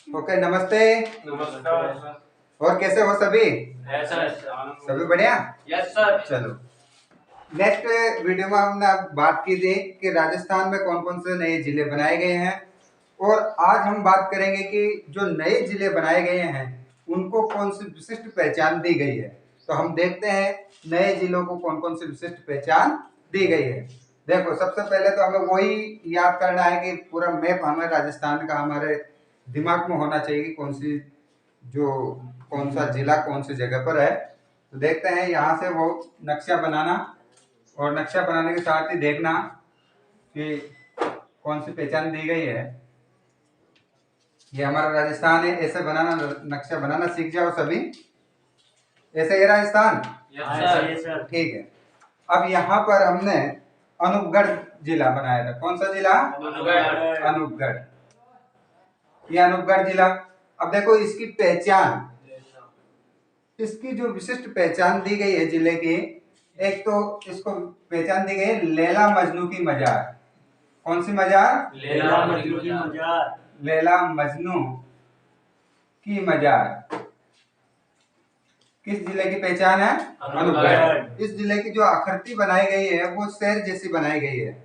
Okay, नमस्ते। नमस्कार sir. और कैसे हो सभी? Yes sir. सभी बढ़िया। Yes sir. चलो, नेक्स्ट वीडियो में हमने बात की थी कि राजस्थान में कौन कौन से नए जिले बनाए गए हैं, और आज हम बात करेंगे कि जो नए जिले बनाए गए हैं उनको कौन सी विशिष्ट पहचान दी गई है। तो हम देखते हैं नए जिलों को कौन कौन सी विशिष्ट पहचान दी गई है। देखो, सबसे पहले तो हमें वही याद करना है कि पूरा मैप हमें राजस्थान का हमारे दिमाग में होना चाहिए कि कौन सा जिला कौन सी जगह पर है। तो देखते हैं यहाँ से वो नक्शा बनाना, और नक्शा बनाने के साथ ही देखना कि कौन सी पहचान दी गई है। ये हमारा राजस्थान है, ऐसे बनाना, नक्शा बनाना सीख जाओ सभी। ऐसे है राजस्थान। Yes sir. ठीक है। अब यहाँ पर हमने अनूपगढ़ जिला बनाया था। कौन सा जिला? अनूपगढ़। ये अनूपगढ़ जिला। अब देखो इसकी पहचान, इसकी जो विशिष्ट पहचान दी गई है जिले की, एक तो इसको पहचान दी गई है लैला मजनू की मजार। कौन सी मजार? लैला मजनू की मजार। लैला मजनू की मजार किस जिले की पहचान है? अनूपगढ़। इस जिले की जो आकृति बनाई गई है वो शेर जैसी बनाई गई है।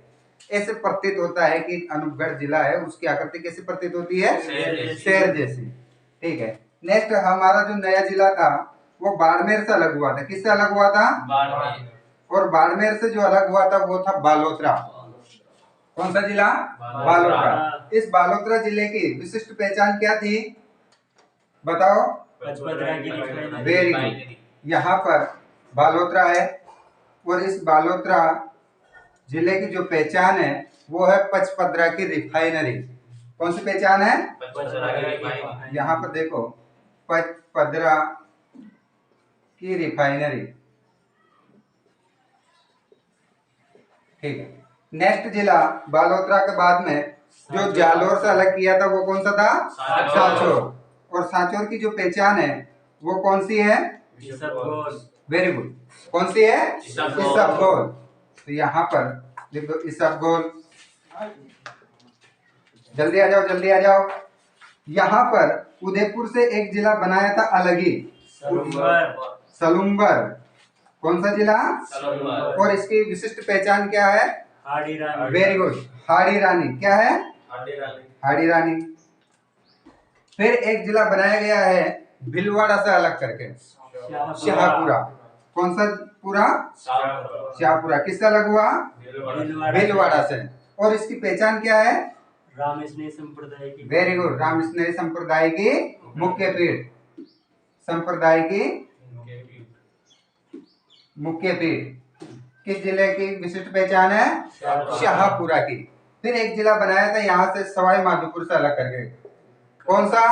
ऐसे प्रतीत होता है कि अनूपगढ़ जिला है, उसकी आकृति कैसी प्रतीत होती है? शेर जैसी। ठीक है। नेक्स्ट हमारा जो नया जिला था वो बाड़मेर से अलग हुआ था। किससे अलग हुआ था? बाड़मेर। और बाड़मेर से जो अलग हुआ था वो था बालोतरा। कौन सा जिला? बालोतरा। इस बालोतरा जिले की विशिष्ट पहचान क्या थी, बताओ? Very good. यहाँ पर बालोतरा है, और इस बालोतरा जिले की जो पहचान है वो है पचपदरा की रिफाइनरी। कौन सी पहचान है? यहाँ पर देखो, पचपदरा की रिफाइनरी। ठीक है। नेक्स्ट जिला बालोतरा के बाद में जो जालोर से अलग किया था वो कौन सा था? सांचौर। और सांचौर की जो पहचान है वो कौन सी है? Very good. कौन सी है? इसबगोल। तो यहाँ पर लिख दो इसबगोल। जल्दी आ जाओ, जल्दी आ जाओ। यहाँ पर उदयपुर से एक जिला बनाया था अलग ही, सलूम्बर। कौन सा जिला? और इसकी विशिष्ट पहचान क्या है? हाड़ी रानी। Very good. हाड़ी रानी। क्या है? हाड़ी रानी। फिर एक जिला बनाया गया है भीलवाड़ा से अलग करके, शाहपुरा। कौन सा पूरा? शाहपुरा। किससे अलग हुआ? भीलवाड़ा से। और इसकी पहचान क्या है? रामस्नेही संप्रदाय की। Very good. रामस्नेही संप्रदाय की मुख्य पीठ। संप्रदाय की मुख्य पीठ किस जिले की विशिष्ट पहचान है? शाहपुरा की। फिर एक जिला बनाया था यहाँ से सवाई माधोपुर से अलग करके। कौन सा?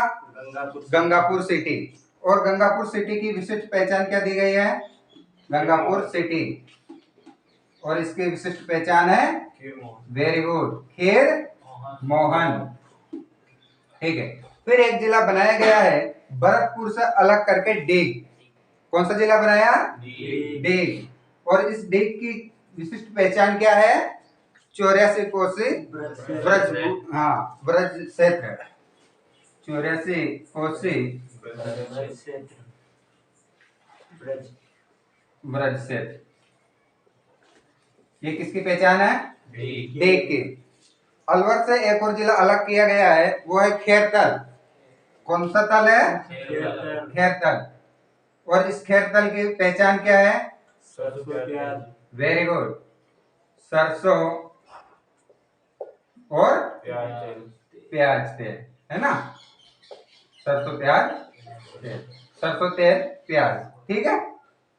गंगापुर सिटी। और गंगापुर सिटी की विशिष्ट पहचान क्या दी गई है? गंगापुर सिटी। और इसकी विशिष्ट पहचान है? वेरी गुड, खीर मोहन। ठीक है। फिर एक जिला बनाया गया है भरतपुर से अलग करके, डीग। कौन सा जिला बनाया? डीग। और इस डीग की विशिष्ट पहचान क्या है? 84 कोसी ब्रज, हाँ, ब्रज क्षेत्र। 84 कोसी ब्रज क्षेत्र। ये किसकी पहचान है? डीग की। अलवर से एक और जिला अलग किया गया है, वो है खेरतल। कौन सा तल है? खेरतल। और इस खेरतल की पहचान क्या है? Very good. सरसों और प्याज तेल, है ना? सरसों प्याज तेल, सरसों तेल प्याज। ठीक है।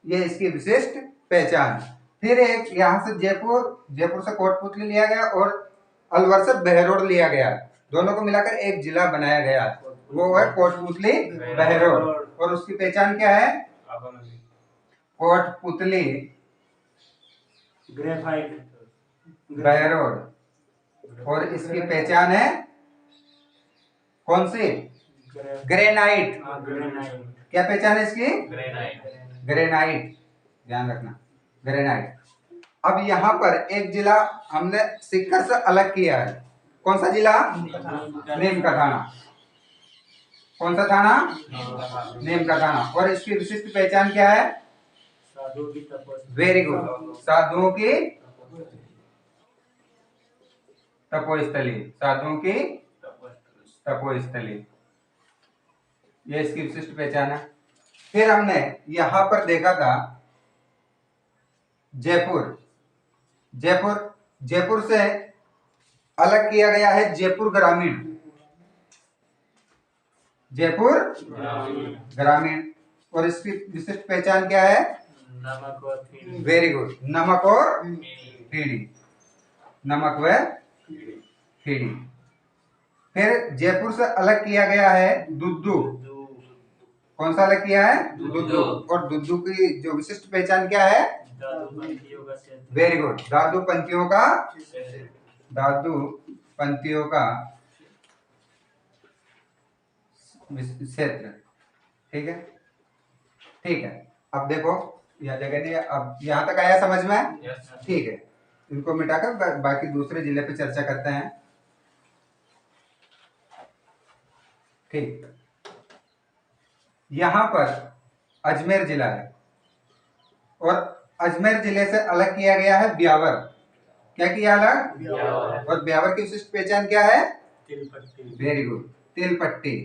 ये इसकी विशिष्ट पहचान। फिर एक यहाँ से जयपुर से कोटपुतली लिया गया, और अलवर से बहरोड लिया गया। दोनों को मिलाकर एक जिला बनाया गया, वो है कोटपुतली बहरोड। और उसकी पहचान क्या है? कोटपुतली ग्रेफाइट बहरोड। और इसकी पहचान है कौन सी? ग्रेनाइट। क्या पहचान है इसकी? ग्रेनाइट। ध्यान रखना, ग्रेनाइट। अब यहाँ पर एक जिला हमने सीकर से अलग किया है। कौन सा जिला? नीम का थाना। कौन सा थाना? नीम का थाना। और इसकी विशिष्ट पहचान क्या है? साधुओं की तपस्या। वेरी गुड, साधुओं की तपोस्थली, साधुओं की तपोस्थली, ये इसकी विशिष्ट पहचान है। फिर हमने यहां पर देखा था जयपुर। जयपुर जयपुर से अलग किया गया है जयपुर ग्रामीण। जयपुर ग्रामीण। और इसकी विशिष्ट पहचान क्या है? नमक और फीनी। वेरी गुड, नमक और फीणी, नमक व फीणी। फिर जयपुर से अलग किया गया है दुद्दू। कौन सा अलग किया है? दुद्दू। और दुद्दू की जो विशिष्ट पहचान क्या है? दादूपंथियों का क्षेत्र। वेरी गुड, दादूपंथियों का, दादूपंथियों का क्षेत्र। ठीक है, ठीक है। अब देखो यह जगह नहीं है, अब यहाँ तक आया समझ में? ठीक है, इनको मिटाकर बाकी दूसरे जिले पे चर्चा करते हैं। ठीक, यहाँ पर अजमेर जिला है और अजमेर जिले से अलग किया गया है ब्यावर। क्या किया अलग? और ब्यावर की विशिष्ट पहचान क्या है? तिलपट्टी। वेरी गुड, तिलपट्टी।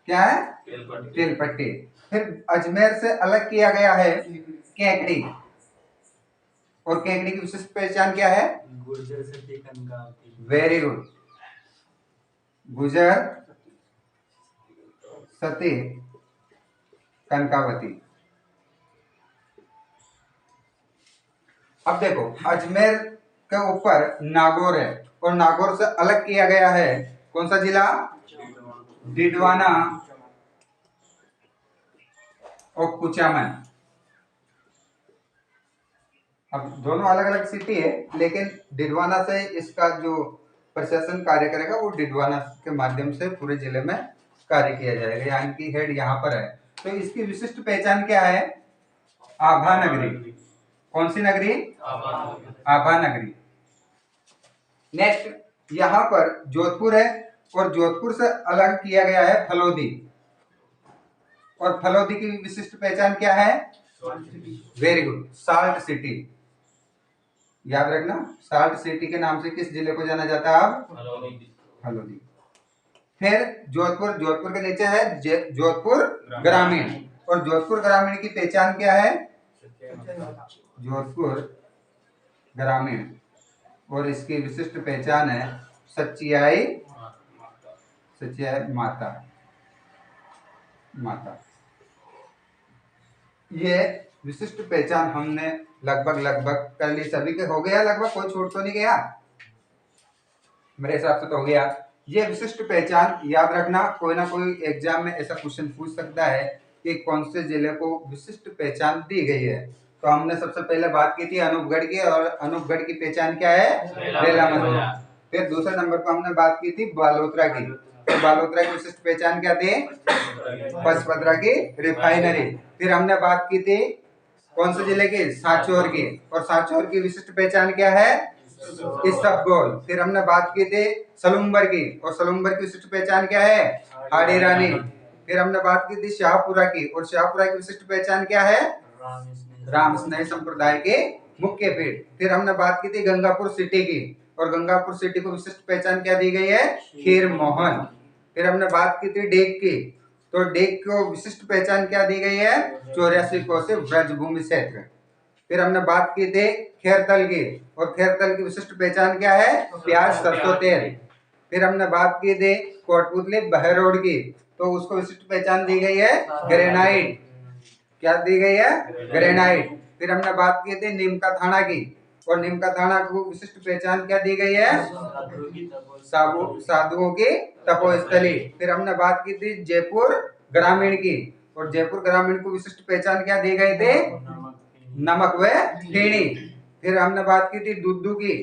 क्या है? तिलपट्टी। फिर अजमेर से अलग किया गया है केकड़ी। और केकड़ी की विशिष्ट पहचान क्या है? गुर्जर सती कनकावती। वेरी गुड, गुजर सती कनकावती। अब देखो अजमेर के ऊपर नागौर है और नागौर से अलग किया गया है कौन सा जिला? डिडवाना और कुचामन। अब दोनों अलग अलग सिटी है, लेकिन डिडवाना से इसका जो प्रशासन कार्य करेगा वो डिडवाना के माध्यम से पूरे जिले में कार्य किया जाएगा, यानी कि हेड यहाँ पर है। तो इसकी विशिष्ट पहचान क्या है? आभा नगरी। कौन सी नगरी? आभा नगरी। नेक्स्ट यहाँ पर जोधपुर है और जोधपुर से अलग किया गया है फलोदी। और फलोदी की विशिष्ट पहचान क्या है? Very good, salt city. याद रखना, साल्ट सिटी के नाम से किस जिले को जाना जाता है अब? फलोदी। फिर जोधपुर के नीचे है जोधपुर ग्रामीण। और जोधपुर ग्रामीण की पहचान क्या है? जोधपुर ग्रामीण। और इसकी विशिष्ट पहचान है सच्चियाई माता। ये विशिष्ट पहचान हमने लगभग कर ली। सभी के हो गया लगभग? कोई छूट तो नहीं गया? मेरे हिसाब से तो हो गया। ये विशिष्ट पहचान याद रखना, कोई ना कोई एग्जाम में ऐसा क्वेश्चन पूछ सकता है कि कौन से जिले को विशिष्ट पहचान दी गई है। तो हमने सबसे पहले बात की थी अनूपगढ़ की, और अनूपगढ़ की पहचान क्या है? रेला मस्जिद। फिर दूसरे नंबर पर हमने बात की थी बालोतरा की। तो बालोतरा की विशिष्ट पहचान क्या थी? पचपदरा की रिफाइनरी। फिर हमने बात की थी कौन से जिले की? सांचौर की। और सांचौर की विशिष्ट पहचान क्या है? इसबगोल। फिर हमने बात की थी सलूम्बर की, और सलूम्बर की विशिष्ट पहचान क्या है? हाड़ी रानी। फिर हमने बात की थी शाहपुरा की, और शाहपुरा की विशिष्ट पहचान क्या है? राम स्नेही संप्रदाय के मुख्य पीठ। फिर हमने बात की थी गंगापुर सिटी की, और गंगापुर सिटी को विशिष्ट पहचान क्या दी गई है? खीर मोहन। फिर हमने बात की थी डेक की, तो डेक को विशिष्ट पहचान क्या दी गई है? 84 कोसी ब्रजभूमि क्षेत्र। फिर हमने बात की थी खेरतल की, और खेरतल की विशिष्ट पहचान क्या है? प्याज सरसों तेल। फिर हमने बात की थी कोटपुतली बहरोड की, तो उसको विशिष्ट पहचान दी गई है ग्रेनाइट। क्या दी गई है? ग्रेनाइट। फिर हमने बात की थी नीमका थाना की, और नीमका थाना को विशिष्ट पहचान क्या दी गई है? साधुओं की तपोस्थली। फिर हमने बात की थी जयपुर ग्रामीण की, और जयपुर ग्रामीण को विशिष्ट पहचान क्या दी गई थी? नमक व फीणी। फिर हमने बात की थी दुद्दू की,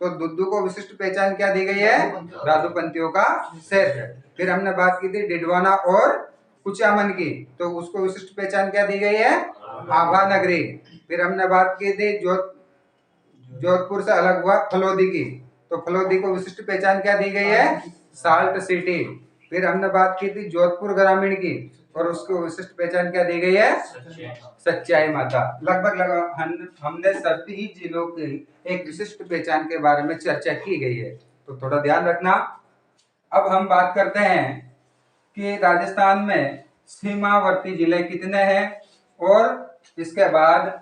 तो दुद्दू को विशिष्ट पहचान क्या दी गई है? दादूपंथियों का क्षेत्र। फिर हमने बात की थी डिडवाना और कुचामन की, तो उसको विशिष्ट पहचान क्या दी गई है? आभा नगरी। फिर हमने बात की थी जोधपुर से अलग हुआ फलोदी की, तो फलोदी को विशिष्ट पहचान क्या दी गई है? Salt city. फिर हमने बात की थी जोधपुर ग्रामीण की, और उसको विशिष्ट पहचान क्या दी गई है? सच्चाई माता। लगभग हमने सभी जिलों की एक विशिष्ट पहचान के बारे में चर्चा की गई है, तो थोड़ा ध्यान रखना। अब हम बात करते हैं कि राजस्थान में सीमावर्ती जिले कितने हैं, और इसके बाद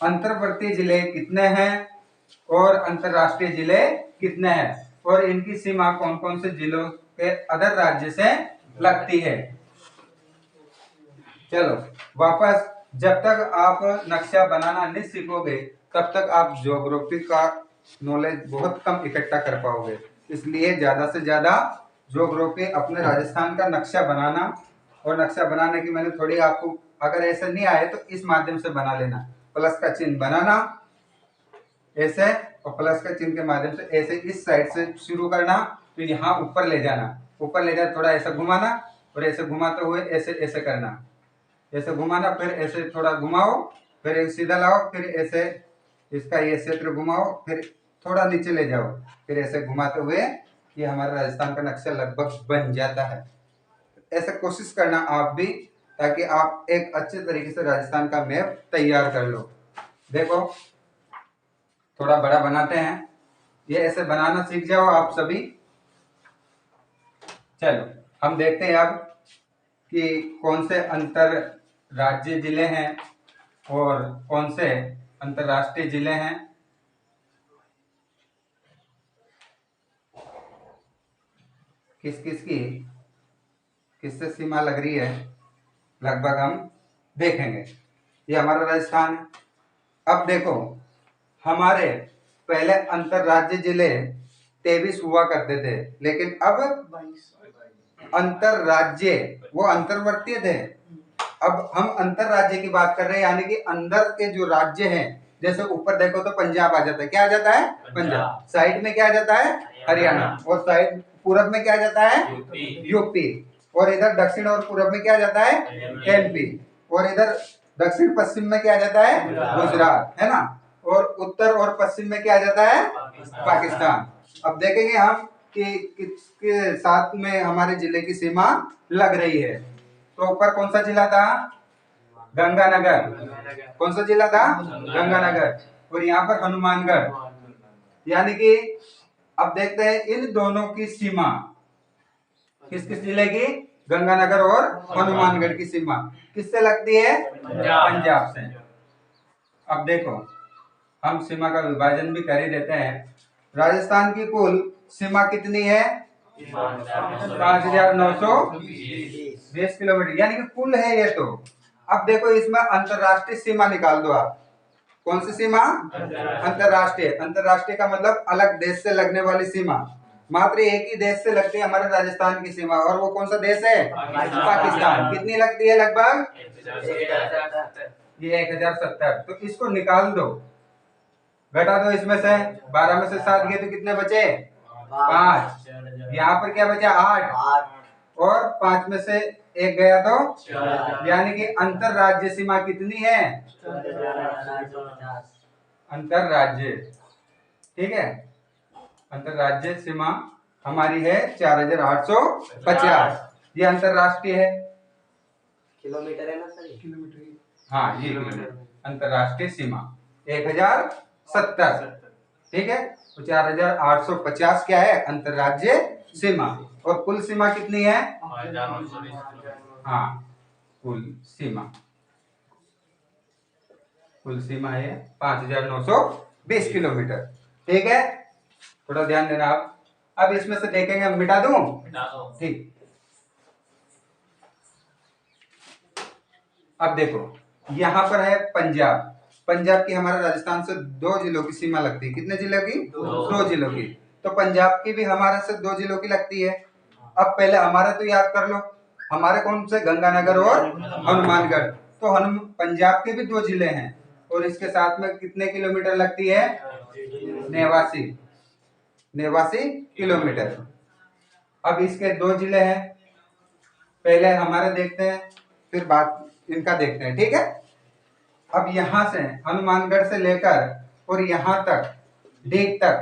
अंतर्वर्ती जिले कितने हैं, और अंतरराष्ट्रीय जिले कितने हैं, और इनकी सीमा कौन कौन से जिलों के अदर राज्य से लगती है। चलो वापस, जब तक आप नक्शा बनाना नहीं सीखोगे तब तक आप ज्योग्राफी का नॉलेज बहुत कम इकट्ठा कर पाओगे। इसलिए ज्यादा से ज्यादा ज्योग्राफी अपने राजस्थान का नक्शा बनाना, और नक्शा बनाने की मैंने थोड़ी आपको, अगर ऐसा नहीं आए तो इस माध्यम से बना लेना। प्लस का चिन्ह बनाना ऐसे, और प्लस का चिन्ह के माध्यम से ऐसे इस साइड से शुरू करना, तो यहाँ ऊपर ले जाना, ऊपर ले जाकर थोड़ा ऐसा घुमाना, और ऐसे घुमाते हुए ऐसे ऐसे करना, ऐसे घुमाना, फिर ऐसे थोड़ा घुमाओ, फिर एक सीधा लाओ, फिर ऐसे इसका ये क्षेत्र घुमाओ, फिर थोड़ा नीचे ले जाओ, फिर ऐसे घुमाते हुए ये हमारा राजस्थान का नक्शा लगभग बन जाता है। ऐसा कोशिश करना आप भी, ताकि आप एक अच्छे तरीके से राजस्थान का मैप तैयार कर लो। देखो थोड़ा बड़ा बनाते हैं, ये ऐसे बनाना सीख जाओ आप सभी। चलो हम देखते हैं अब कि कौन से अंतर राज्य जिले हैं और कौन से अंतरराष्ट्रीय जिले हैं। किस किस की किससे सीमा लग रही है, लगभग हम देखेंगे। ये हमारा राजस्थान है। अब देखो, हमारे पहले अंतरराज्य जिले 23 हुआ करते थे, लेकिन अब अंतरराज्य वो अंतर्वर्तीय थे। अब हम अंतरराज्य की बात कर रहे हैं, यानी कि अंदर के जो राज्य हैं, जैसे ऊपर देखो तो पंजाब आ जाता है, क्या आ जाता है? पंजाब। साइड में क्या आ जाता है? हरियाणा। और साइड पूरब में क्या आ जाता है? यूपी। और इधर दक्षिण और पूरब में क्या आ जाता है? एमपी। और इधर दक्षिण पश्चिम में क्या आ जाता है? गुजरात, है ना। और उत्तर और पश्चिम में क्या आ जाता है? पाकिस्तान। अब देखेंगे हम कि किसके साथ में हमारे जिले की सीमा लग रही है। तो ऊपर कौन सा जिला था? गंगानगर। कौन सा जिला था? गंगानगर। और यहाँ पर हनुमानगढ़। यानी कि अब देखते हैं इन दोनों की सीमा किस किस जिले की? गंगानगर और हनुमानगढ़ की सीमा किससे लगती है? पंजाब से। अब देखो, हम सीमा का विभाजन भी कर ही देते हैं। राजस्थान की कुल सीमा कितनी है? 5,920 किलोमीटर, यानी कि कुल है ये तो। अब देखो इसमें अंतरराष्ट्रीय सीमा निकाल दो आप। कौन सी सीमा? अंतरराष्ट्रीय। अंतरराष्ट्रीय का मतलब अलग देश से लगने वाली सीमा। मात्र एक ही देश से लगती है हमारे राजस्थान की सीमा, और वो कौन सा देश है? पाकिस्तान। कितनी लगती है? लगभग ये 1070। तो इसको निकाल दो, घटा दो इसमें से, 12 में से 7 गए तो कितने बचे? 5। यहाँ पर क्या बचा? 8। और 5 में से 1 गया तो, यानी कि अंतरराज्य सीमा कितनी है? अंतरराज्य, ठीक है, अंतरराज्य सीमा हमारी है 4,850। ये अंतरराष्ट्रीय है। किलोमीटर है ना सर? किलोमीटर, हाँ ये अंतरराष्ट्रीय सीमा 1070, ठीक है। तो 4,850 क्या है? अंतरराज्य सीमा। और कुल सीमा कितनी है? हाँ, कुल सीमा है 5,920 किलोमीटर, ठीक है। थोड़ा ध्यान देना आप। अब इसमें से देखेंगे, मिटा दूं? ठीक। अब देखो यहाँ पर है पंजाब। पंजाब की हमारे राजस्थान से 2 जिलों की सीमा लगती है। कितने जिलों की? 2 जिलों की। तो पंजाब की भी हमारे से 2 जिलों की लगती है। अब पहले हमारे तो याद कर लो, हमारे कौन से? गंगानगर और हनुमानगढ़। तो पंजाब के भी 2 जिले हैं, और इसके साथ में कितने किलोमीटर लगती है? 89 किलोमीटर। अब इसके 2 जिले हैं, पहले हमारे देखते हैं, फिर बात इनका देखते हैं, ठीक है। अब यहाँ से हनुमानगढ़ से लेकर और यहाँ तक डीग तक,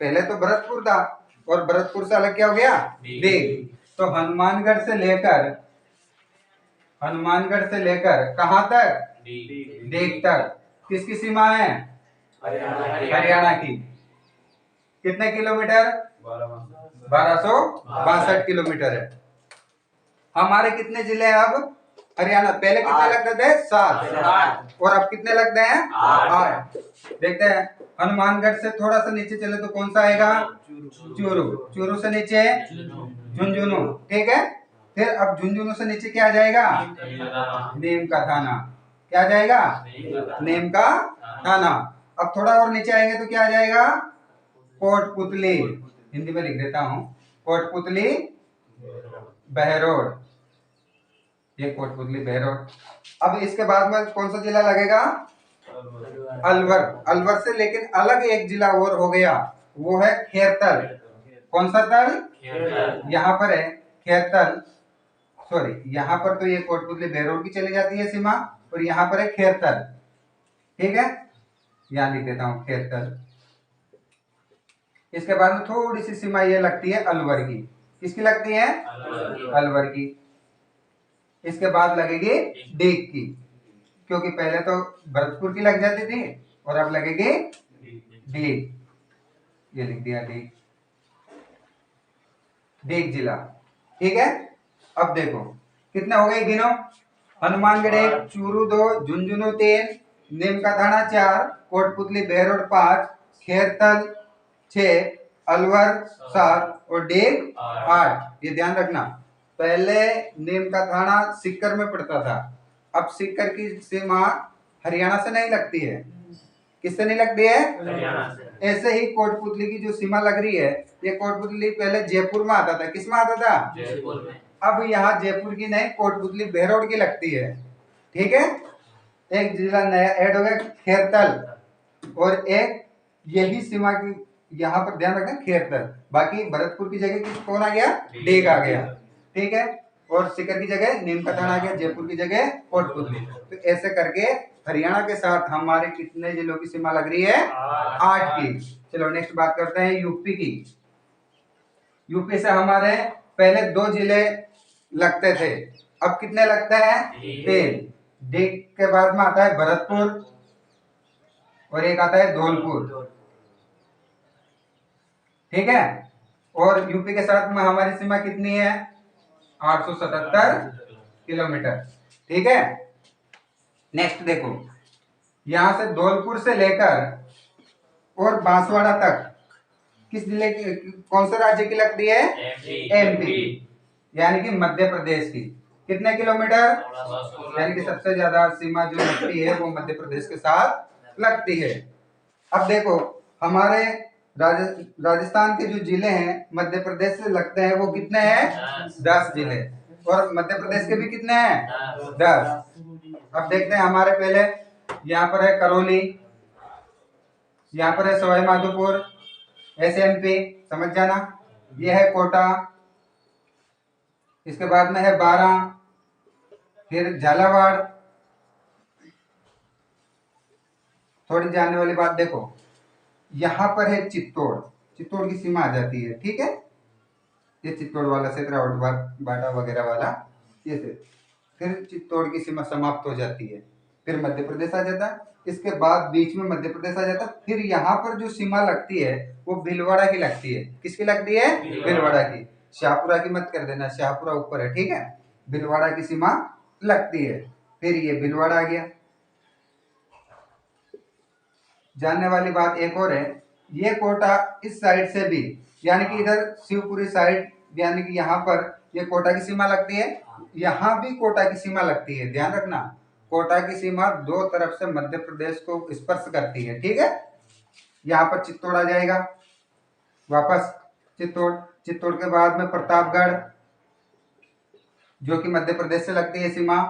पहले तो भरतपुर था और भरतपुर से अलग क्या हो गया, देग। तो हनुमानगढ़ से लेकर कहां तक, देग तक किसकी सीमा है, हरियाणा की। कितने किलोमीटर, 1262 किलोमीटर है। हमारे कितने जिले हैं अब हरियाणा, पहले कितने लगते थे, 7, और अब कितने लगते हैं, 8। देखते हैं, हनुमानगढ़ से थोड़ा सा नीचे चले तो कौन सा आएगा, चूरू से नीचे झुंझुनू, ठीक है। फिर अब झुंझुनू से नीचे क्या आ जाएगा, नीम का थाना, क्या आ जाएगा, नीम का थाना। अब थोड़ा और नीचे आएंगे तो क्या आ जाएगा, कोटपुतली, हिंदी में लिख देता हूँ, कोटपुतली बहरोड, ये कोटपुतली बहरोड। अब इसके बाद में कौन सा जिला लगेगा, अलवर से लेकिन अलग एक जिला और हो गया, वो है खेरतल। कौन सा तल, यहाँ पर है खेरतल, सॉरी यहाँ पर तो ये कोटपुतली बहरोड की चली जाती है सीमा, और यहाँ पर है खेरतल, ठीक है, यहाँ लिख देता हूँ खेरतल। इसके बाद में थोड़ी सी सीमा ये लगती है अलवर की, किसकी लगती है, अलवर की। इसके बाद लगेगी देग की, क्योंकि पहले तो भरतपुर की लग जाती थी और अब लगेगी देग, ये लिख दिया देग, देग जिला, ठीक है। अब देखो कितने हो गए, गिनो, हनुमानगढ़ 1, चूरू 2, झुंझुनू 3, नीम का थाना 4, कोटपुतली बहरोड 5, खेरतल 6, अलवर 7 और देग 8। ये ध्यान रखना, पहले नीम का थाना सीकर में पड़ता था, अब सीकर की सीमा हरियाणा से नहीं लगती है, किससे नहीं लगती है, हरियाणा से। ऐसे ही कोटपुतली की जो सीमा लग रही है, ये कोटपुतली पहले जयपुर में आता था, किस में आता था, जयपुर में। अब यहाँ जयपुर की नहीं, कोटपुतली बहरोड की लगती है, ठीक है। एक जिला नया ऐड हो गया खेरतल, और एक यही सीमा की यहाँ पर ध्यान रखना खेरतल, बाकी भरतपुर की जगह किस कौन आ गया, देग आ गया, ठीक है। और सीकर की जगह नीम का थाना आ गया, जयपुर की जगह कोटपुतली। तो ऐसे करके हरियाणा के साथ हमारे कितने जिलों की सीमा लग रही है, 8 की। चलो नेक्स्ट बात करते हैं यूपी की। यूपी से हमारे पहले 2 जिले लगते थे, अब कितने लगते हैं, 3। देग के बाद में आता है भरतपुर और एक आता है धौलपुर, ठीक है। और यूपी के साथ में हमारी सीमा कितनी है, 877 किलोमीटर, ठीक है। नेक्स्ट देखो, यहां से धौलपुर से लेकर और बांसवाड़ा तक किस जिले की, कौन से राज्य की लगती है, एमपी, यानी कि मध्य प्रदेश की। कितने किलोमीटर, यानी कि सबसे ज्यादा सीमा जो लगती है वो मध्य प्रदेश के साथ लगती है। अब देखो हमारे राजस्थान के जो जिले हैं मध्य प्रदेश से लगते हैं वो कितने हैं, 10 जिले, और मध्य प्रदेश के भी कितने हैं, 10। अब देखते हैं हमारे पहले यहाँ पर है करौली, यहाँ पर है सवाई माधोपुर, एसएमपी, समझ जाना, ये है कोटा, इसके बाद में है बारां, फिर झालावाड़। थोड़ी जानने वाली बात देखो, यहाँ पर है चित्तौड़ की सीमा आ जाती है, ठीक है, ये चित्तौड़ वाला क्षेत्र, बाटा वगैरह वाला ये से, फिर चित्तौड़ की सीमा समाप्त हो जाती है, फिर मध्य प्रदेश आ जाता है, इसके बाद बीच में मध्य प्रदेश आ जाता है, फिर यहाँ पर जो सीमा लगती है वो भीलवाड़ा की लगती है, किसकी लगती है, भीलवाड़ा की। शाहपुरा की मत कर देना, शाहपुरा ऊपर है, ठीक है, भीलवाड़ा की सीमा लगती है, फिर ये भीलवाड़ा आ गया। जानने वाली बात एक और है, ये कोटा इस साइड से भी, यानी कि इधर शिवपुरी साइड, यानी कि यहाँ पर ये कोटा की सीमा लगती है, यहाँ भी कोटा की सीमा लगती है, ध्यान रखना, कोटा की सीमा 2 तरफ से मध्य प्रदेश को स्पर्श करती है, ठीक है। यहाँ पर चित्तौड़ आ जाएगा, वापस चित्तौड़ के बाद में प्रतापगढ़ जो कि मध्य प्रदेश से लगती है सीमा,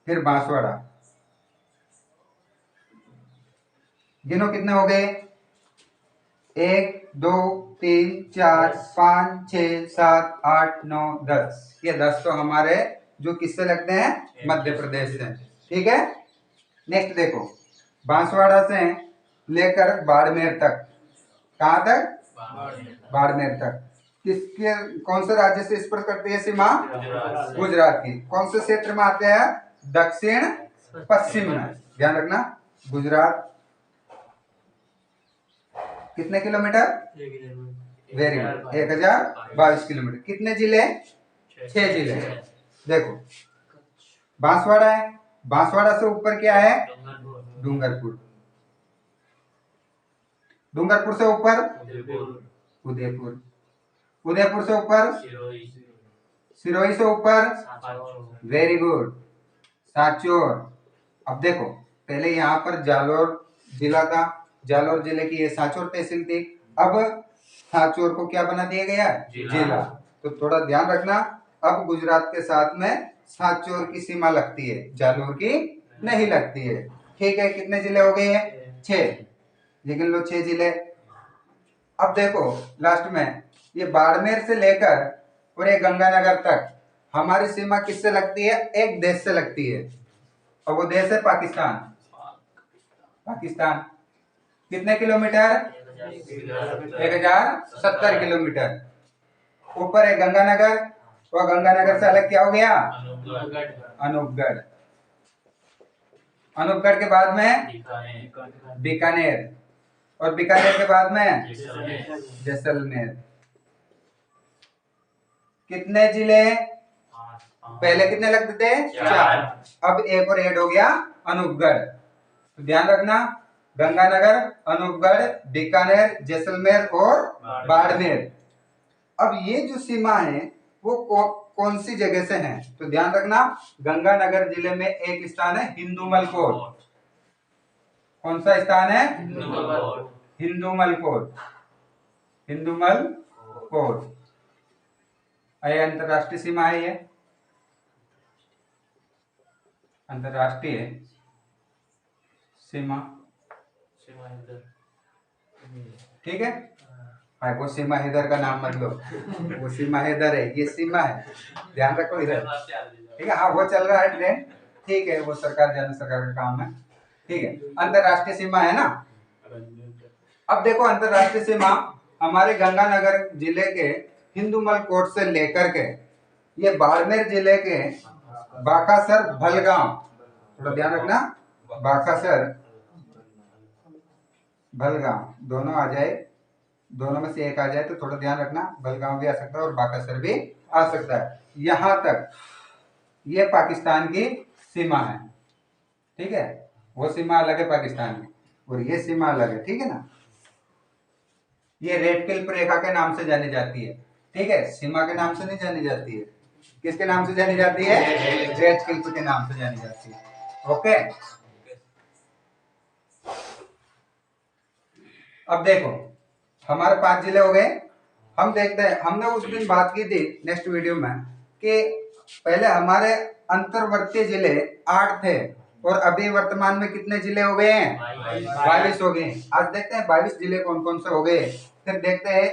फिर बांसवाड़ा। गिनो कितने हो गए, 1 2 3 4 5 6 7 8 9 10, ये 10 तो हमारे जो किससे लगते हैं, मध्य प्रदेश से, ठीक है। नेक्स्ट देखो, बांसवाड़ा से लेकर बाड़मेर तक, कहां तक, बाड़मेर तक किसके कौन से राज्य से स्पर्श करती है सीमा? गुजरात की। कौन से क्षेत्र में आते हैं? दक्षिण पश्चिम में। ध्यान रखना। गुजरात कितने किलोमीटर? 1 very good, 1022 kilometre. कितने जिले? 6 जिले। देखो बांसवाड़ा है, बांसवाड़ा से ऊपर क्या है? डूंगरपुर। डूंगरपुर से ऊपर उदयपुर। उदयपुर से ऊपर सिरोही से ऊपर वेरी गुड सांचौर। अब देखो पहले यहाँ पर जालोर जिला था, जालोर जिले की ये सांचौर तहसील थी। अब सांचौर को क्या बना दिया गया? जिला। तो थोड़ा ध्यान रखना, अब गुजरात के साथ में सांचौर की सीमा लगती है, जालोर की नहीं लगती है। ठीक है, कितने जिले हो गए हैं? 6। लेकिन लो 6 जिले। अब देखो लास्ट में ये बाड़मेर से लेकर और ये गंगानगर तक हमारी सीमा किससे लगती है? एक देश से लगती है, और वो देश है पाकिस्तान। पाकिस्तान कितने किलोमीटर? 1070 किलोमीटर। ऊपर है गंगानगर, और गंगानगर से अलग क्या हो गया? अनूपगढ़। अनूपगढ़ के बाद में बीकानेर, और बीकानेर के बाद में जैसलमेर। कितने जिले? पहले कितने लगते थे? 4। अब एक और ऐड हो गया अनूपगढ़। तो ध्यान रखना, गंगानगर, अनूपगढ़, बीकानेर, जैसलमेर और बाड़मेर। अब ये जो सीमा है वो कौन सी जगह से है? तो ध्यान रखना, गंगानगर जिले में एक स्थान है हिंदूमल कोट। कौन सा स्थान है? हिंदूमल कोट। हिंदूमल कोट ये अंतरराष्ट्रीय सीमा है, ये अंतरराष्ट्रीय सीमा। ठीक है, वो सीमा हैदर का नाम मत लो, वो सीमा हैदर है, ये सीमा है, ध्यान रखो इधर। ठीक है, हाँ वो चल रहा है ट्रेंड। ठीक है, वो सरकार जाने सरकार का काम है। ठीक है, अंतरराष्ट्रीय सीमा है ना। अब देखो अंतरराष्ट्रीय सीमा हमारे गंगानगर जिले के हिंदूमल कोट से लेकर के ये बाड़मेर जिले के बाकासर भलगांव, थोड़ा ध्यान रखना, बाकासर भलगांव दोनों आ जाए, दोनों में से एक आ जाए तो थोड़ा ध्यान रखना, भलगांव भी आ सकता है और बाकासर भी आ सकता है। यहां तक ये पाकिस्तान की सीमा है। ठीक है, वो सीमा अलग है पाकिस्तान की और ये सीमा अलग है। ठीक है ना, ये रेड क्लिफ रेखा के नाम से जानी जाती है। ठीक है, सीमा के नाम से नहीं जानी जाती है, किसके नाम से जानी जाती है? रेड क्लिफ के नाम से जानी जाती है। ओके, अब देखो हमारे 5 जिले हो गए। हम देखते हैं, हमने उस दिन बात की थी नेक्स्ट वीडियो में कि पहले हमारे अंतर्वर्तीय जिले 8 थे और अभी वर्तमान में कितने जिले हो गए हैं? 22 हो गए। आज देखते हैं 22 जिले कौन कौन से हो गए। फिर देखते हैं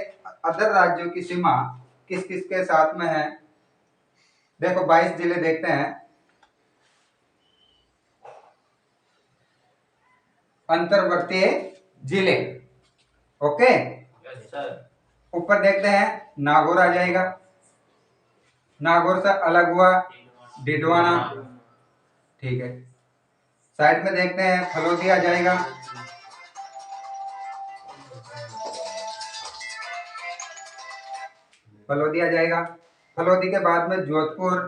अदर राज्यों की सीमा किस किस के साथ में है। देखो 22 जिले देखते हैं। अंतर्वर्तीय जिले, ओके। ऊपर देखते हैं नागौर आ जाएगा, नागौर से अलग हुआ डिडवाना। ठीक है, साइड में देखते हैं फलोदी आ जाएगा, फलोदी आ जाएगा। फलोदी के बाद में जोधपुर,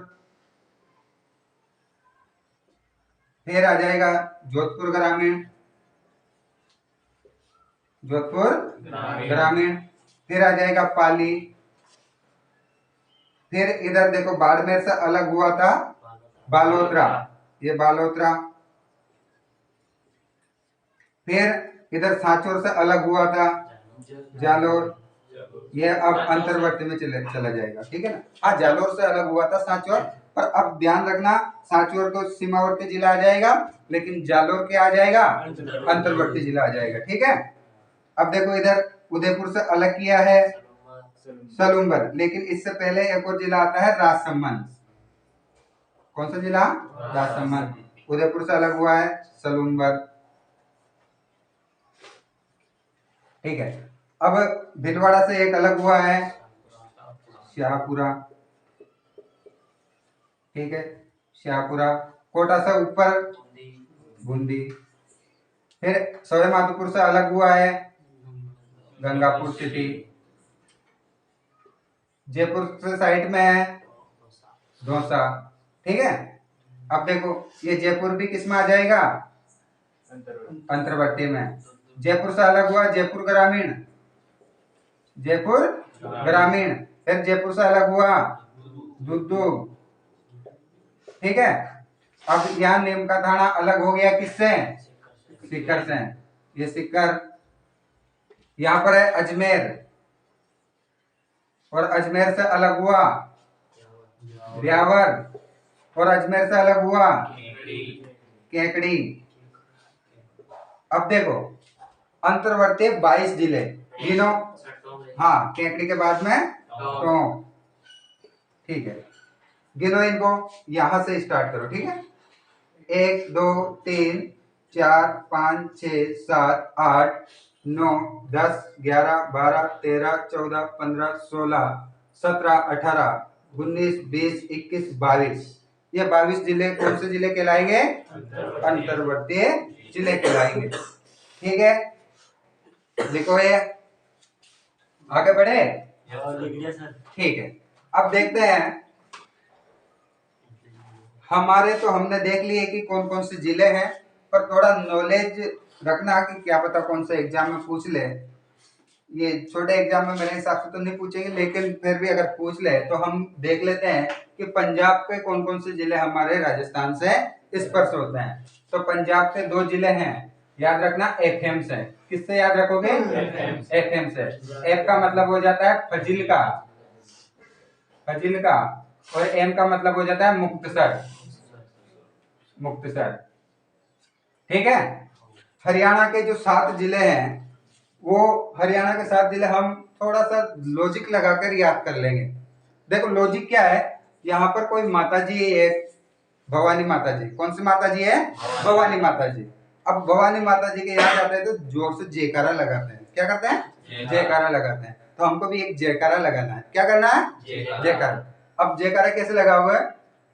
फिर आ जाएगा जोधपुर ग्रामीण, जोधपुर ग्रामीण, फिर आ जाएगा पाली। फिर इधर देखो बाड़मेर से अलग हुआ था बालोतरा, ये बालोतरा। फिर इधर सांचौर से अलग हुआ था जालोर, ये अब अंतर्वर्ती में चला जाएगा। ठीक है ना, हाँ जालोर से अलग हुआ था सांचौर, पर अब ध्यान रखना सांचौर तो सीमावर्ती जिला आ जाएगा, लेकिन जालोर क्या आ जाएगा? अंतर्वर्ती जिला आ जाएगा। ठीक है, अब देखो इधर उदयपुर से अलग किया है सलूम्बर, लेकिन इससे पहले एक और जिला आता है राजसमंद। कौन सा जिला? राजसमंद। उदयपुर से अलग हुआ है सलूम्बर। ठीक है, अब भिलवाड़ा से एक अलग हुआ है शाहपुरा, ठीक है, शाहपुरा। कोटा से ऊपर बूंदी। फिर सवाई माधोपुर से अलग हुआ है गंगापुर सिटी। जयपुर से साइड में है दौसा, ठीक है। अब देखो ये जयपुर भी किस में आ जाएगा, अंतर्वर्ती में। जयपुर से अलग हुआ जयपुर ग्रामीण, जयपुर ग्रामीण। फिर जयपुर से अलग हुआ दुद्दू, ठीक है। अब यहाँ नीम का थाना अलग हो गया किससे, सीकर से। ये सीकर। यहाँ पर है अजमेर, और अजमेर से अलग हुआ ब्यावर, और अजमेर से अलग हुआ केकड़ी। अब देखो अंतर्वर्ती 22 जिले गिनो। हाँ, केकड़ी के बाद में टोंक, ठीक है। गिनो इनको, यहां से स्टार्ट करो, ठीक है। 1 2 3 4 5 6 7 8 9 10 11 12 13 14 15 16 17 18 19 20 21 22। ये 22 जिले कौन से जिले कहलाएंगे, अंतर्वर्ती जिले कहलाएंगे, ठीक है। लिखो ये, आगे बढ़े, लिख लिया सर। ठीक है। अब देखते हैं, हमारे तो हमने देख लिए कि कौन कौन से जिले हैं, पर थोड़ा नॉलेज रखना कि क्या पता कौन से एग्जाम में पूछ ले। ये छोटे एग्जाम में मेरे हिसाब से तो नहीं पूछेंगे, लेकिन फिर भी अगर पूछ ले तो हम देख लेते हैं कि पंजाब के कौन कौन से जिले हमारे राजस्थान से स्पर्श होते हैं। तो पंजाब के 2 जिले हैं, याद रखना, एफएम से। किससे याद रखोगे, एफएम से। एफ का मतलब हो जाता है फजिल्का, फजिल्का, और एम का मतलब हो जाता है मुक्तसर, मुक्तसर, ठीक है। हरियाणा के जो 7 जिले हैं, वो हरियाणा के 7 जिले हम थोड़ा सा लॉजिक लगाकर याद कर लेंगे। देखो लॉजिक क्या है, यहाँ पर कोई माता जी है, एक भवानी माता जी। कौन सी माता जी है, भवानी माता जी। अब भवानी माता जी के याद आते हैं तो जोर से जयकारा लगाते हैं। क्या करते हैं, जयकारा लगाते हैं। तो हमको भी एक जयकारा लगाना है। क्या करना है, जयकारा। अब जयकारा कैसे लगाओगे,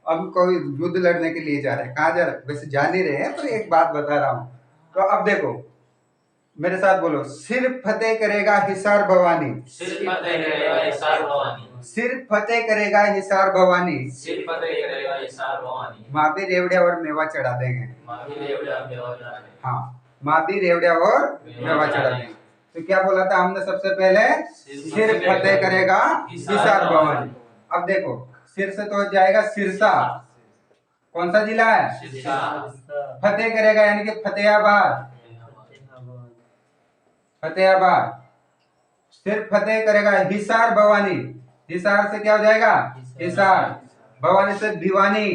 अब कोई युद्ध लड़ने के लिए जा रहे हैं, कहाँ जा रहे हैं, वैसे जा नहीं रहे हैं, तो एक बात बता रहा हूँ। तो अब देखो मेरे साथ बोलो, सिर फतेह करेगा हिसार भवानी, सिर फतेह करेगा हिसार भवानी, सिर फतेह करेगा हिसार भवानी, सिर फतेह करेगा हिसार भवानी। माँ भी रेवड़िया और मेवा चढ़ा देंगे। माँ भी रेवड़िया मेवा चढ़ा देंगे। हाँ, माँ भी रेवड़िया और मेवा चढ़ा देंगे। तो क्या बोला था हमने सबसे पहले, सिर फतेह करेगा हिसार भवानी। अब देखो सिर से तो हो जाएगा सिरसा, कौन सा जिला है, सिरसा। फतेह करेगा यानी कि फतेहाबाद, फतेहाबाद। सिर फतेह करेगा हिसार भवानी, हिसार से क्या हो जाएगा, हिसार। भवानी से भिवानी,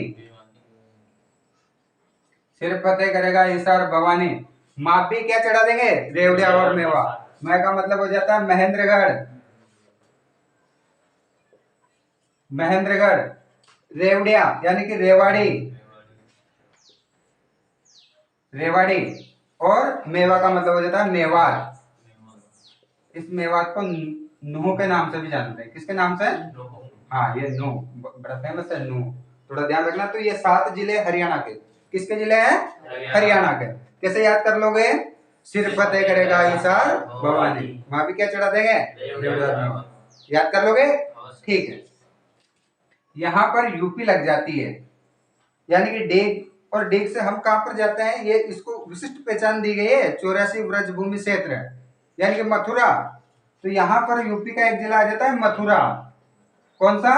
सिर फतेह करेगा हिसार भवानी। माँ भी क्या चढ़ा देंगे, रेवड़िया और मेवा। मैं का मतलब हो जाता है महेंद्रगढ़, महेंद्रगढ़। रेवड़िया यानी कि रेवाड़ी, रेवाड़ी। और मेवा का मतलब हो जाता है मेवाड़। इस मेवाड़ को नूह के नाम से भी जानते हैं। किसके नाम से, हाँ ये नूह, बड़ा फेमस है नूह, थोड़ा ध्यान रखना। तो ये 7 जिले हरियाणा के, किसके जिले हैं, हरियाणा के। कैसे याद कर लोगे, सिर फतेह करेगा हिसार भवानी, वहां भी क्या चढ़ा देंगे, याद कर लोगे, ठीक है। यहाँ पर यूपी लग जाती है, यानी कि डेग, और डेग से हम कहां पर जाते हैं, ये इसको विशिष्ट पहचान दी गई है 84 व्रज भूमि क्षेत्र, यानी कि मथुरा। तो यहाँ पर यूपी का एक जिला आ जाता है मथुरा। कौन सा,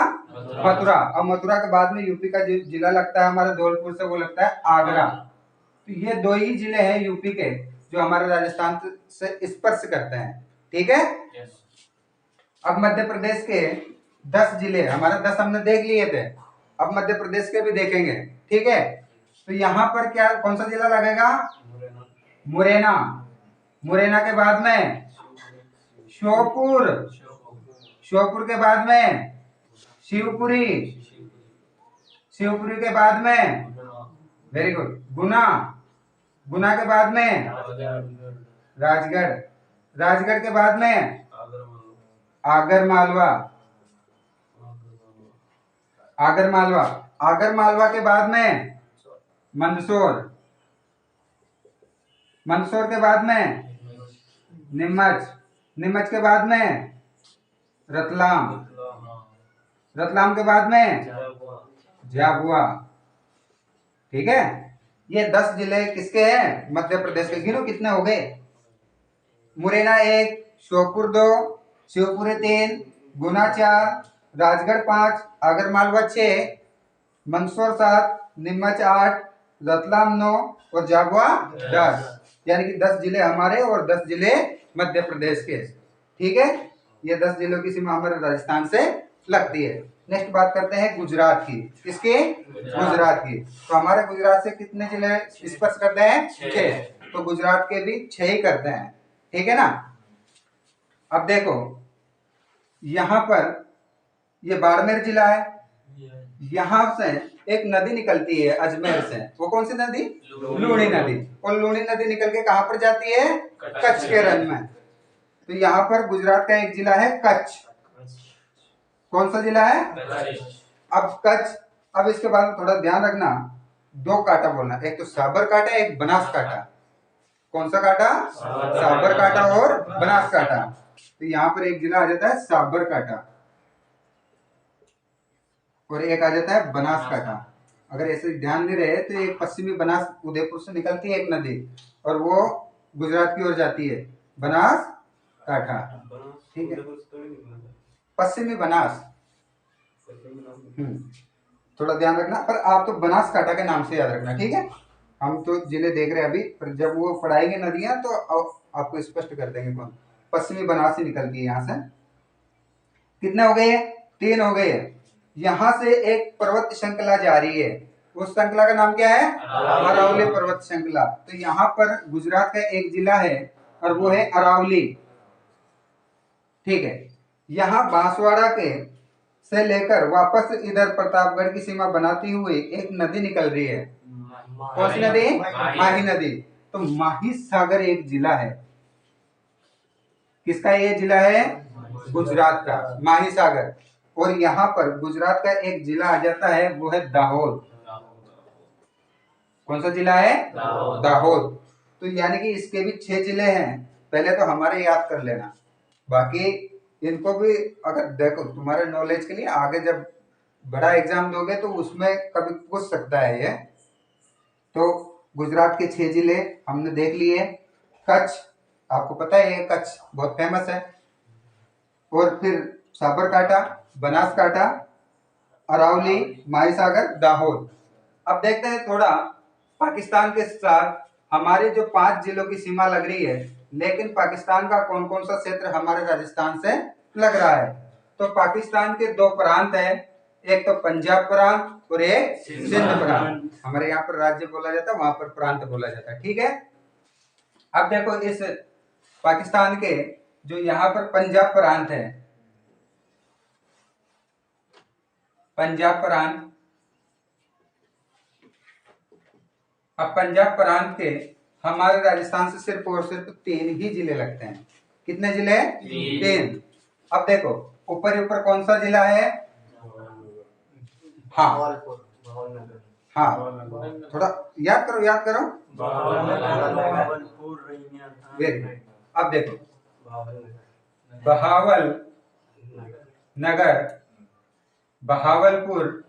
मथुरा। और मथुरा के बाद में यूपी का जिला लगता है हमारे धौलपुर से, वो लगता है आगरा। तो ये 2 ही जिले हैं यूपी के जो हमारे राजस्थान से स्पर्श करते हैं, ठीक है। अब मध्य प्रदेश के 10 जिले, हमारे 10 हमने देख लिए थे, अब मध्य प्रदेश के भी देखेंगे, ठीक है। तो यहाँ पर क्या, कौन सा जिला लगेगा, मुरैना। मुरैना के बाद में श्योपुर, श्योपुर के बाद में शिवपुरी, शिवपुरी के बाद में, वेरी गुड, गुना, गुना के बाद में राजगढ़, राजगढ़ के बाद में आगर मालवा, आगर मालवा। आगर मालवा के बाद में मंदसौर। मंदसौर के बाद में नीमच। नीमच के बाद में रतलाम। रतलाम के बाद में झाबुआ। ठीक है, ये 10 जिले किसके हैं? मध्य प्रदेश के। गिनो कितने हो गए? मुरैना 1, श्योपुर 2, शिवपुरी 3, गुना 4, राजगढ़ 5, आगरमालवा 6, मंदसौर 7, नीमच 8, रतलाम 9 और झाबुआ 10। यानी कि 10 जिले हमारे और 10 जिले मध्य प्रदेश के। ठीक है, ये 10 जिलों की सीमा हमारे राजस्थान से लगती है। नेक्स्ट बात करते हैं गुजरात की। किसकी? गुजरात की। तो हमारे गुजरात से कितने जिले स्पर्श करते हैं? 6। तो गुजरात के भी 6 ही करते हैं। ठीक है ना। अब देखो यहाँ पर ये बाड़मेर जिला है। यहाँ से एक नदी निकलती है अजमेर से। वो कौन सी नदी? लूणी नदी। और लूणी नदी निकल के कहाँ पर जाती है? कच्छ के रन में। तो यहाँ पर गुजरात का एक जिला है कच्छ। कौन सा जिला है? अब कच्छ। अब इसके बाद थोड़ा ध्यान रखना, 2 कांटा बोलना, एक तो साबर कांटा, एक बनास कांटा। कौन सा कांटा? साबर कांटा और बनास कांटा। तो यहाँ पर एक जिला आ जाता है साबर कांटा और एक आ जाता है बनास कांटा। अगर ऐसे ध्यान नहीं रहे तो एक पश्चिमी बनास उदयपुर से निकलती है एक नदी और वो गुजरात की ओर जाती है, बनास कांठा। ठीक है, पश्चिमी बनास। थोड़ा ध्यान रखना, पर आप तो बनास कांठा के नाम से याद रखना। ठीक है, हम तो जिले देख रहे हैं अभी, पर जब वो पढ़ाएंगे नदियां तो आपको स्पष्ट कर देंगे कौन। पश्चिमी बनास से निकलती है यहाँ से। कितने हो गए? 3 हो गए। यहाँ से एक पर्वत श्रृंखला जा रही है, उस श्रृंखला का नाम क्या है? अरावली पर्वत श्रृंखला। तो यहाँ पर गुजरात का एक जिला है और वो है अरावली। ठीक है, यहाँ बांसवाड़ा के से लेकर वापस इधर प्रतापगढ़ की सीमा बनाती हुई एक नदी निकल रही है। कौन सी नदी? माही नदी। तो माही सागर एक जिला है। किसका ये जिला है? गुजरात का, माही सागर। और यहाँ पर गुजरात का एक जिला आ जाता है, वो है दाहोद। कौन सा जिला है? दाहोद। तो यानी कि इसके भी 6 जिले हैं। पहले तो हमारे याद कर लेना, बाकी इनको भी अगर देखो तुम्हारे नॉलेज के लिए, आगे जब बड़ा एग्जाम दोगे तो उसमें कभी पूछ सकता है ये। तो गुजरात के 6 जिले हमने देख लिए। कच्छ, आपको पता है ये कच्छ बहुत फेमस है। और फिर साबरकांठा, बनासकांठा, अरावली, माहीसागर, दाहोद। अब देखते हैं थोड़ा पाकिस्तान के साथ हमारे जो 5 जिलों की सीमा लग रही है, लेकिन पाकिस्तान का कौन कौन सा क्षेत्र हमारे राजस्थान से लग रहा है। तो पाकिस्तान के 2 प्रांत है, एक तो पंजाब प्रांत और एक सिंध प्रांत। हमारे यहाँ पर राज्य बोला जाता है, वहां पर प्रांत बोला जाता है। ठीक है, अब देखो इस पाकिस्तान के जो यहाँ पर पंजाब प्रांत है, पंजाब प्रांत। अब पंजाब प्रांत के हमारे राजस्थान से सिर्फ और सिर्फ 3 ही जिले लगते हैं। कितने जिले? 3। अब देखो ऊपर ही ऊपर कौन सा जिला है? हाँ हाँ, थोड़ा याद करो, याद करो। Very good. अब देखो बहावल नगर, बहावलपुर।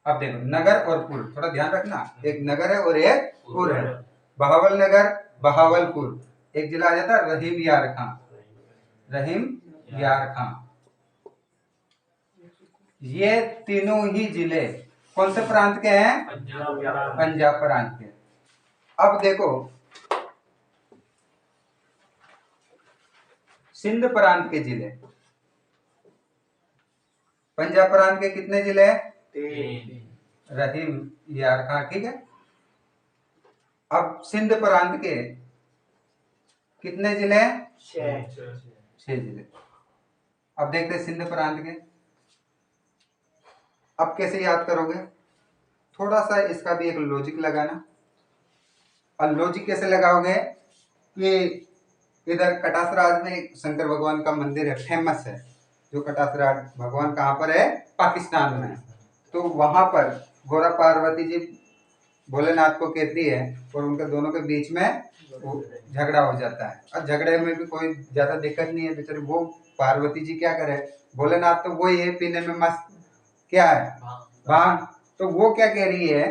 अब देखो नगर और पुर, थोड़ा ध्यान रखना, एक नगर है और एक पुर है। बहावल नगर, बहावलपुर। एक जिला आ जाता है रहीम यार खां, रहीम यार खां। ये तीनों ही जिले कौन से प्रांत के हैं? पंजाब प्रांत के। अब देखो सिंध प्रांत के जिले। पंजाब प्रांत के कितने जिले? 3। रहीम यार खां। ठीक है, अब सिंध प्रांत के कितने जिले? 6 जिले। अब देखते हैं सिंध प्रांत के। अब कैसे याद करोगे? थोड़ा सा इसका भी एक लॉजिक लगाना। और लॉजिक कैसे लगाओगे कि इधर कटासराज में शंकर भगवान का मंदिर है, फेमस है। जो कटासराज भगवान कहाँ पर है, पाकिस्तान में। तो वहां पर गौरा पार्वती जी भोलेनाथ को कहती है और उनके दोनों के बीच में वो झगड़ा हो जाता है। और झगड़े में भी कोई ज्यादा दिक्कत नहीं है बेचारे, वो पार्वती जी क्या करे, भोलेनाथ तो वही है पीने में मस्त, क्या है, भांग। तो वो क्या कह रही है,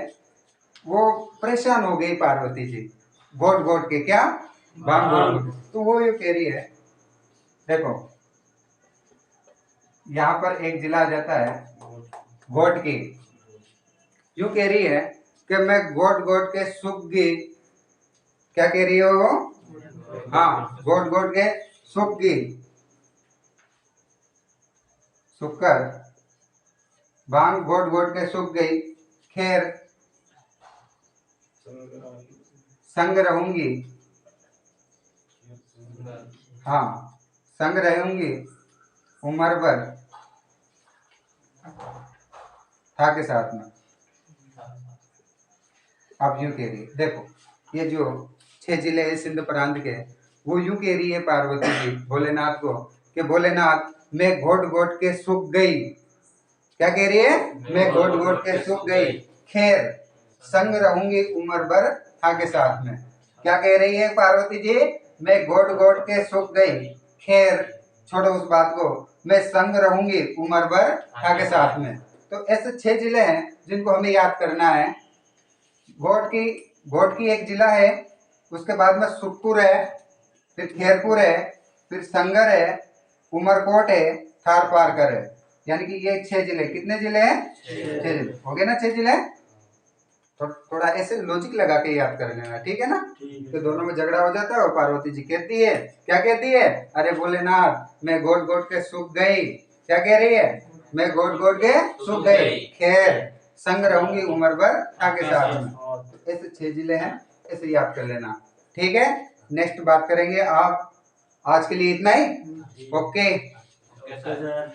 वो परेशान हो गई पार्वती जी घोट घोट के, क्या, भांग घोट घोट के। तो वो ये कह रही है, देखो यहाँ पर एक जिला आ जाता है घोट की, यूं कह रही है कि मैं घोट घोट के सूख गई, क्या कह रही हो वो, हाँ, घोट घोट के सूख गई, सूखकर भांग घोट घोट के सूख गई, खैर संग रहूंगी, हाँ, संग रहूंगी उम्र भर था के साथ में। अब यूं कह रही है, देखो ये जो 6 जिले हैं सिंध प्रांत के, वो यूं कह रही है पार्वती जी भोलेनाथ को कि भोलेनाथ मैं घोट घोट के सूख गई, क्या कह रही है, मैं घोट घोट के सूख गई, खैर संग रहूंगी उम्र भर था के साथ में। क्या कह रही है पार्वती जी, मैं घोट घोट के सूख गई, खैर छोड़ो उस बात को, मैं संग रहूंगी उम्र भर था के साथ में। तो ऐसे 6 जिले हैं जिनको हमें याद करना है। घोट की एक जिला है, उसके बाद में सुखपुर है, फिर खेरपुर है, फिर संगर है, उमरकोट है, थार पारकर है। यानी कि ये 6 जिले, कितने जिले हैं, 6 जिले हो गए ना, 6 जिले। थोड़ा ऐसे लॉजिक लगा के याद कर लेना, ठीक है ना। तो दोनों में झगड़ा हो जाता है और पार्वती जी कहती है, क्या कहती है, अरे भोलेनाथ मैं घोट घोट के सूख गई, क्या कह रही है, मैं घोट घोट के सूख गई, खैर संग रहूंगी उम्र भर था के साथ में। ऐसे 6 जिले हैं, ऐसे याद कर लेना, ठीक है। नेक्स्ट बात करेंगे आप, आज के लिए इतना ही, ओके। सर